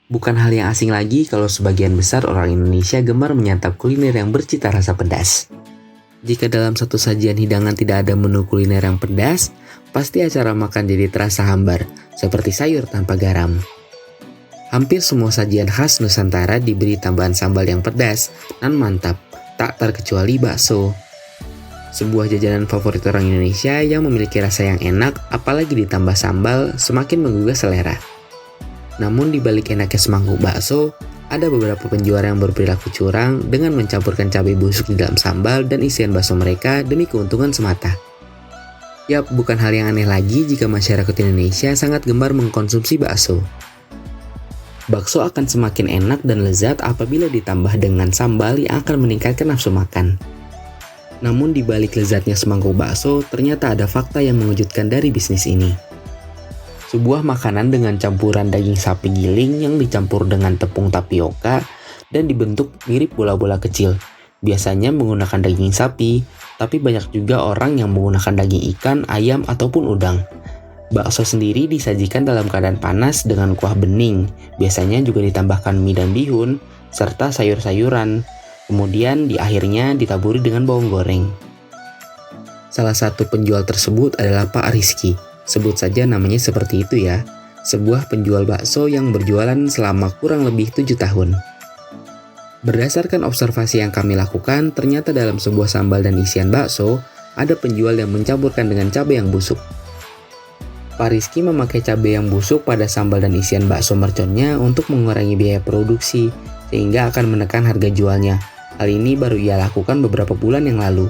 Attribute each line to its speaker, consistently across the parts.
Speaker 1: Bukan hal yang asing lagi kalau sebagian besar orang Indonesia gemar menyantap kuliner yang bercita rasa pedas. Jika dalam satu sajian hidangan tidak ada menu kuliner yang pedas, pasti acara makan jadi terasa hambar, seperti sayur tanpa garam. Hampir semua sajian khas Nusantara diberi tambahan sambal yang pedas dan mantap, tak terkecuali bakso. Sebuah jajanan favorit orang Indonesia yang memiliki rasa yang enak, apalagi ditambah sambal, semakin menggugah selera. Namun di balik enaknya semangkuk bakso, ada beberapa penjual yang berperilaku curang dengan mencampurkan cabai busuk di dalam sambal dan isian bakso mereka demi keuntungan semata. Yap, bukan hal yang aneh lagi jika masyarakat Indonesia sangat gemar mengkonsumsi bakso. Bakso akan semakin enak dan lezat apabila ditambah dengan sambal yang akan meningkatkan nafsu makan. Namun di balik lezatnya semangkuk bakso, ternyata ada fakta yang mengejutkan dari bisnis ini. Sebuah makanan dengan campuran daging sapi giling yang dicampur dengan tepung tapioka dan dibentuk mirip bola-bola kecil. Biasanya menggunakan daging sapi, tapi banyak juga orang yang menggunakan daging ikan, ayam, ataupun udang. Bakso sendiri disajikan dalam keadaan panas dengan kuah bening. Biasanya juga ditambahkan mie dan bihun, serta sayur-sayuran. Kemudian di akhirnya ditaburi dengan bawang goreng. Salah satu penjual tersebut adalah Pak Rizky. Sebut saja namanya seperti itu ya. Sebuah penjual bakso yang berjualan selama kurang lebih 7 tahun. Berdasarkan observasi yang kami lakukan, ternyata dalam sebuah sambal dan isian bakso, ada penjual yang mencampurkan dengan cabai yang busuk. Pak Rizky memakai cabai yang busuk pada sambal dan isian bakso merconnya untuk mengurangi biaya produksi, sehingga akan menekan harga jualnya. Hal ini baru ia lakukan beberapa bulan yang lalu.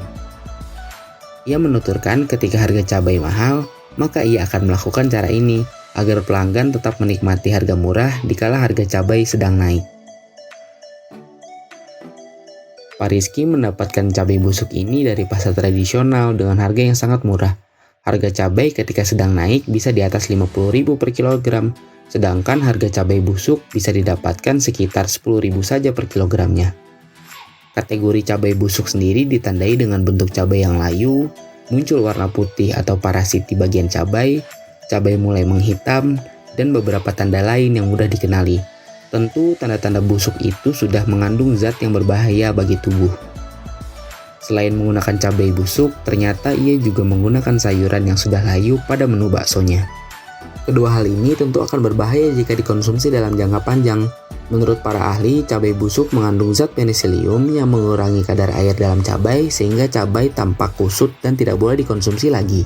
Speaker 1: Ia menuturkan ketika harga cabai mahal, maka ia akan melakukan cara ini agar pelanggan tetap menikmati harga murah dikala harga cabai sedang naik. Pak Rizky mendapatkan cabai busuk ini dari pasar tradisional dengan harga yang sangat murah. Harga cabai ketika sedang naik bisa di atas 50.000 per kilogram, sedangkan harga cabai busuk bisa didapatkan sekitar 10.000 saja per kilogramnya. Kategori cabai busuk sendiri ditandai dengan bentuk cabai yang layu, muncul warna putih atau parasit di bagian cabai mulai menghitam, dan beberapa tanda lain yang mudah dikenali. Tentu tanda-tanda busuk itu sudah mengandung zat yang berbahaya bagi tubuh. Selain menggunakan cabai busuk, ternyata ia juga menggunakan sayuran yang sudah layu pada menu baksonya. Kedua hal ini tentu akan berbahaya jika dikonsumsi dalam jangka panjang. Menurut para ahli, cabai busuk mengandung zat penicillium yang mengurangi kadar air dalam cabai sehingga cabai tampak kusut dan tidak boleh dikonsumsi lagi.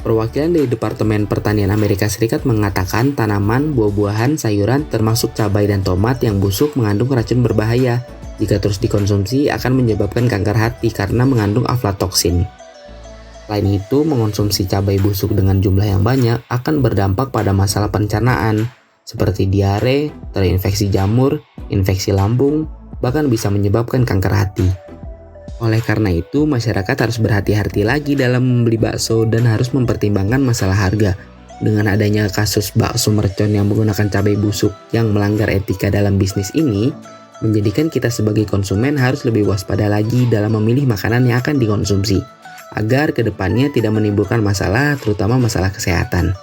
Speaker 1: Perwakilan dari Departemen Pertanian Amerika Serikat mengatakan tanaman, buah-buahan, sayuran termasuk cabai dan tomat yang busuk mengandung racun berbahaya. Jika terus dikonsumsi akan menyebabkan kanker hati karena mengandung aflatoksin. Selain itu, mengonsumsi cabai busuk dengan jumlah yang banyak akan berdampak pada masalah pencernaan, seperti diare, terinfeksi jamur, infeksi lambung, bahkan bisa menyebabkan kanker hati. Oleh karena itu, masyarakat harus berhati-hati lagi dalam membeli bakso dan harus mempertimbangkan masalah harga. Dengan adanya kasus bakso mercon yang menggunakan cabai busuk yang melanggar etika dalam bisnis ini, menjadikan kita sebagai konsumen harus lebih waspada lagi dalam memilih makanan yang akan dikonsumsi, agar kedepannya tidak menimbulkan masalah, terutama masalah kesehatan.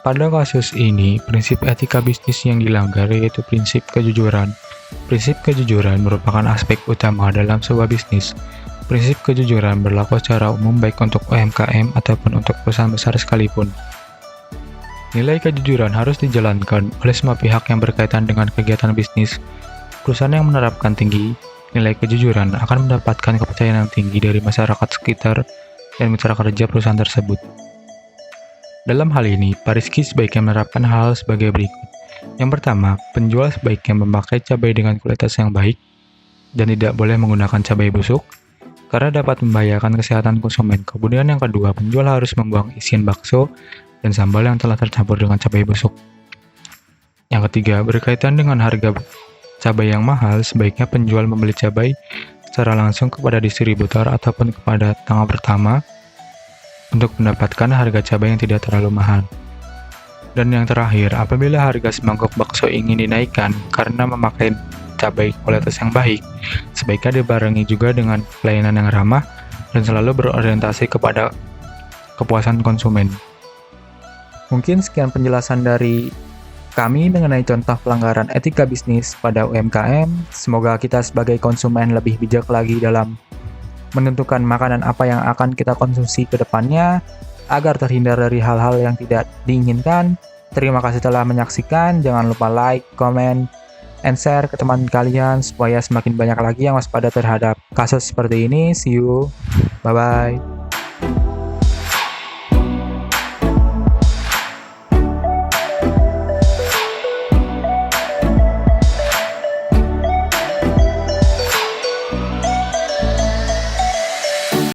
Speaker 2: Pada kasus ini, prinsip etika bisnis yang dilanggar yaitu prinsip kejujuran. Prinsip kejujuran merupakan aspek utama dalam sebuah bisnis. Prinsip kejujuran berlaku secara umum baik untuk UMKM ataupun untuk perusahaan besar sekalipun. Nilai kejujuran harus dijalankan oleh semua pihak yang berkaitan dengan kegiatan bisnis. Perusahaan yang menerapkan tinggi nilai kejujuran akan mendapatkan kepercayaan yang tinggi dari masyarakat sekitar dan mitra kerja perusahaan tersebut. Dalam hal ini, Pak Rizky sebaiknya menerapkan hal sebagai berikut. Yang pertama, penjual sebaiknya memakai cabai dengan kualitas yang baik dan tidak boleh menggunakan cabai busuk karena dapat membahayakan kesehatan konsumen. Kemudian yang kedua, penjual harus membuang isian bakso dan sambal yang telah tercampur dengan cabai busuk. Yang ketiga, berkaitan dengan harga cabai yang mahal, sebaiknya penjual membeli cabai secara langsung kepada distributor ataupun kepada tangan pertama untuk mendapatkan harga cabai yang tidak terlalu mahal. Dan yang terakhir, apabila harga semangkuk bakso ingin dinaikkan karena memakai cabai kualitas yang baik, sebaiknya dibarengi juga dengan pelayanan yang ramah dan selalu berorientasi kepada kepuasan konsumen. Mungkin sekian penjelasan dari kami mengenai contoh pelanggaran etika bisnis pada UMKM. Semoga kita sebagai konsumen lebih bijak lagi dalam menentukan makanan apa yang akan kita konsumsi ke depannya agar terhindar dari hal-hal yang tidak diinginkan. Terima kasih telah menyaksikan. Jangan lupa like, comment, and share ke teman kalian supaya semakin banyak lagi yang waspada terhadap kasus seperti ini. See you. Bye-bye.